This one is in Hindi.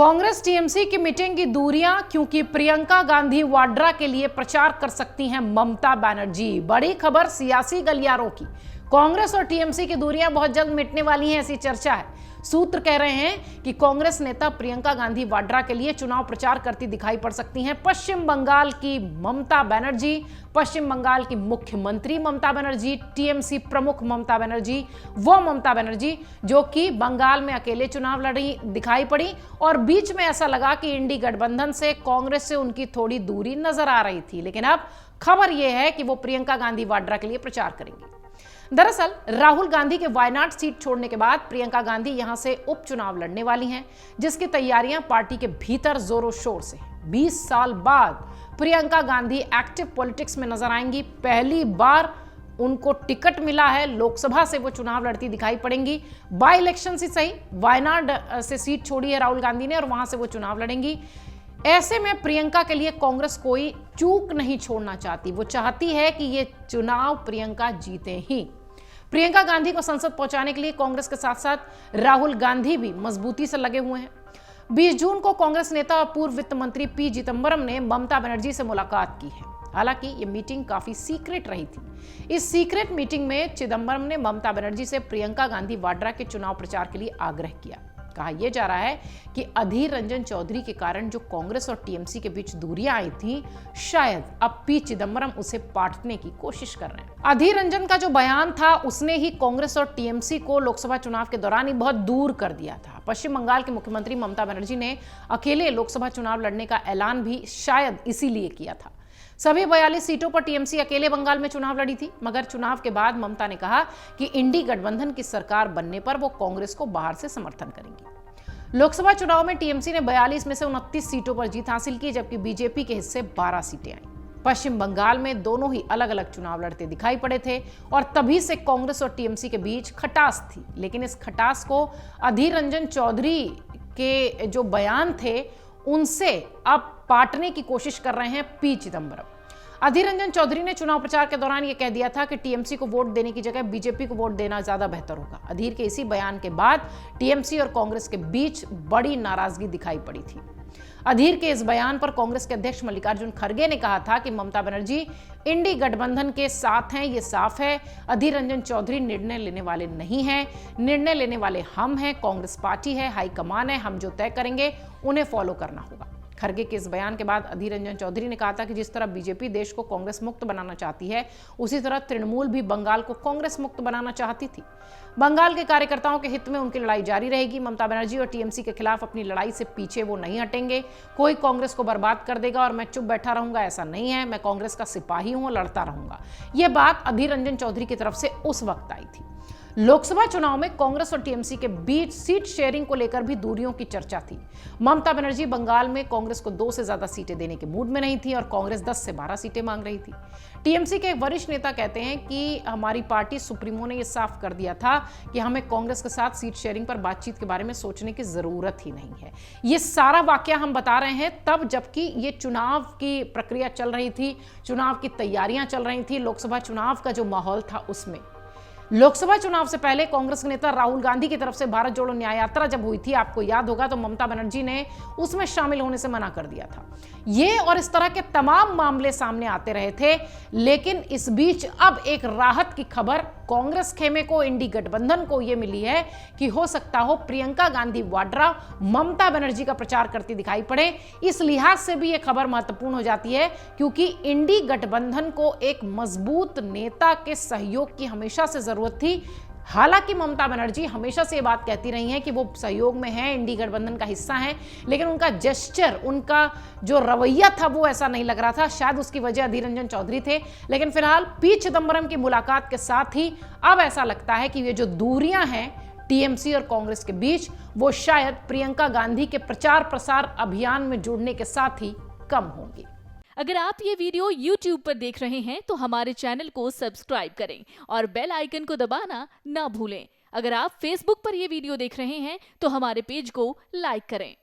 कांग्रेस टीएमसी की मीटिंग की दूरियां, क्योंकि प्रियंका गांधी वाड्रा के लिए प्रचार कर सकती हैं ममता बनर्जी। बड़ी खबर सियासी गलियारों की। कांग्रेस और टीएमसी की दूरियां बहुत जल्द मिटने वाली हैं, ऐसी चर्चा है। सूत्र कह रहे हैं कि कांग्रेस नेता प्रियंका गांधी वाड्रा के लिए चुनाव प्रचार करती दिखाई पड़ सकती हैं पश्चिम बंगाल की ममता बनर्जी, पश्चिम बंगाल की मुख्यमंत्री ममता बनर्जी, टीएमसी प्रमुख ममता बनर्जी, वो ममता बनर्जी जो कि बंगाल में अकेले चुनाव लड़ी दिखाई पड़ी और बीच में ऐसा लगा कि इंडी गठबंधन से, कांग्रेस से उनकी थोड़ी दूरी नजर आ रही थी। लेकिन अब खबर यह है कि वो प्रियंका गांधी वाड्रा के लिए प्रचार करेंगी। दरअसल राहुल गांधी के वायनाड सीट छोड़ने के बाद प्रियंका गांधी यहां से उपचुनाव लड़ने वाली हैं, जिसकी तैयारियां पार्टी के भीतर जोरों शोर से हैं। 20 साल बाद प्रियंका गांधी एक्टिव पॉलिटिक्स में नजर आएंगी। पहली बार उनको टिकट मिला है, लोकसभा से वो चुनाव लड़ती दिखाई पड़ेंगी। बाय इलेक्शन से सही, वायनाड से सीट छोड़ी है राहुल गांधी ने और वहां से वो चुनाव लड़ेंगी। ऐसे में प्रियंका के लिए कांग्रेस कोई चूक नहीं छोड़ना चाहती। वो चाहती है कि ये चुनाव प्रियंका जीते ही। प्रियंका गांधी को संसद पहुंचाने के लिए कांग्रेस के साथ साथ राहुल गांधी भी मजबूती से लगे हुए हैं। 20 जून को कांग्रेस नेता और पूर्व वित्त मंत्री पी चिदंबरम ने ममता बनर्जी से मुलाकात की है। हालांकि ये मीटिंग काफी सीक्रेट रही थी। इस सीक्रेट मीटिंग में चिदंबरम ने ममता बनर्जी से प्रियंका गांधी वाड्रा के चुनाव प्रचार के लिए आग्रह किया। कहा यह जा रहा है कि अधीर रंजन चौधरी के कारण जो कांग्रेस और टीएमसी के बीच दूरियां आई थी, शायद अब पी चिदंबरम उसे पाटने की कोशिश कर रहे हैं। अधीर रंजन का जो बयान था, उसने ही कांग्रेस और टीएमसी को लोकसभा चुनाव के दौरान ही बहुत दूर कर दिया था। पश्चिम बंगाल की मुख्यमंत्री ममता बनर्जी ने अकेले लोकसभा चुनाव लड़ने का ऐलान भी शायद इसीलिए किया था। सभी 42 सीटों पर टीएमसी अकेले बंगाल में चुनाव लड़ी थी, मगर चुनाव के बाद ममता ने कहा कि इंडी गठबंधन की सरकार बनने पर वो कांग्रेस को बाहर से समर्थन करेंगी। लोकसभा चुनाव में टीएमसी ने 42 में से 29 सीटों पर जीत हासिल की, जबकि बीजेपी के हिस्से 12 सीटें आईं। पश्चिम बंगाल में दोनों ही अलग अलग चुनाव लड़ते दिखाई पड़े थे और तभी से कांग्रेस और टीएमसी के बीच खटास थी। लेकिन इस खटास को अधीर रंजन चौधरी के जो बयान थे, उनसे अब पाटने की कोशिश कर रहे हैं पी चिदंबरम। अधीर रंजन चौधरी ने चुनाव प्रचार के दौरान यह कह दिया था कि टीएमसी को वोट देने की जगह बीजेपी को वोट देना ज्यादा बेहतर होगा। अधीर के इसी बयान के बाद टीएमसी और कांग्रेस के बीच बड़ी नाराजगी दिखाई पड़ी थी। अधीर के इस बयान पर कांग्रेस के अध्यक्ष मल्लिकार्जुन खड़गे ने कहा था कि ममता बनर्जी इंडी गठबंधन के साथ हैं, ये साफ है। अधीर रंजन चौधरी निर्णय लेने वाले नहीं हैं, निर्णय लेने वाले हम हैं, कांग्रेस पार्टी है, हाईकमान है, हम जो तय करेंगे उन्हें फॉलो करना होगा। खड़गे के इस बयान के बाद अधीर रंजन चौधरी ने कहा था कि जिस तरह बीजेपी देश को कांग्रेस मुक्त बनाना चाहती है, उसी तरह तृणमूल भी बंगाल को कांग्रेस मुक्त बनाना चाहती थी। बंगाल के कार्यकर्ताओं के हित में उनकी लड़ाई जारी रहेगी। ममता बनर्जी और टीएमसी के खिलाफ अपनी लड़ाई से पीछे वो नहीं हटेंगे। कोई कांग्रेस को बर्बाद कर देगा और मैं चुप बैठा रहूंगा, ऐसा नहीं है। मैं कांग्रेस का सिपाही हूं, लड़ता रहूंगा। यह बात अधीर रंजन चौधरी की तरफ से उस वक्त आई थी। लोकसभा चुनाव में कांग्रेस और टीएमसी के बीच सीट शेयरिंग को लेकर भी दूरियों की चर्चा थी। ममता बनर्जी बंगाल में कांग्रेस को 2 से ज्यादा सीटें देने के मूड में नहीं थी और कांग्रेस 10 से 12 सीटें मांग रही थी। टीएमसी के एक वरिष्ठ नेता कहते हैं कि हमारी पार्टी सुप्रीमो ने यह साफ कर दिया था कि हमें कांग्रेस के साथ सीट शेयरिंग पर बातचीत के बारे में सोचने की जरूरत ही नहीं है। ये सारा वाकया हम बता रहे हैं तब जबकि ये चुनाव की प्रक्रिया चल रही थी, चुनाव की तैयारियां चल रही थी, लोकसभा चुनाव का जो माहौल था उसमें। लोकसभा चुनाव से पहले कांग्रेस के नेता राहुल गांधी की तरफ से भारत जोड़ो न्याय यात्रा जब हुई थी, आपको याद होगा, तो ममता बनर्जी ने उसमें शामिल होने से मना कर दिया था। ये और इस तरह के तमाम मामले सामने आते रहे थे। लेकिन इस बीच अब एक राहत की खबर कांग्रेस खेमे को, इंडी गठबंधन को यह मिली है कि हो सकता हो प्रियंका गांधी वाड्रा ममता बनर्जी का प्रचार करती दिखाई पड़े। इस लिहाज से भी यह खबर महत्वपूर्ण हो जाती है क्योंकि इंडी गठबंधन को एक मजबूत नेता के सहयोग की हमेशा से जरूरत थी। हालांकि ममता बनर्जी हमेशा से ये बात कहती रही हैं कि वो सहयोग में है, इंडी गठबंधन का हिस्सा है, लेकिन उनका जेस्चर, उनका जो रवैया था वो ऐसा नहीं लग रहा था। शायद उसकी वजह अधीर रंजन चौधरी थे। लेकिन फिलहाल पी चिदंबरम की मुलाकात के साथ ही अब ऐसा लगता है कि ये जो दूरियां हैं टीएमसी और कांग्रेस के बीच, वो शायद प्रियंका गांधी के प्रचार प्रसार अभियान में जुड़ने के साथ ही कम होंगी। अगर आप ये वीडियो YouTube पर देख रहे हैं तो हमारे चैनल को सब्सक्राइब करें और बेल आइकन को दबाना ना भूलें। अगर आप Facebook पर ये वीडियो देख रहे हैं तो हमारे पेज को लाइक करें।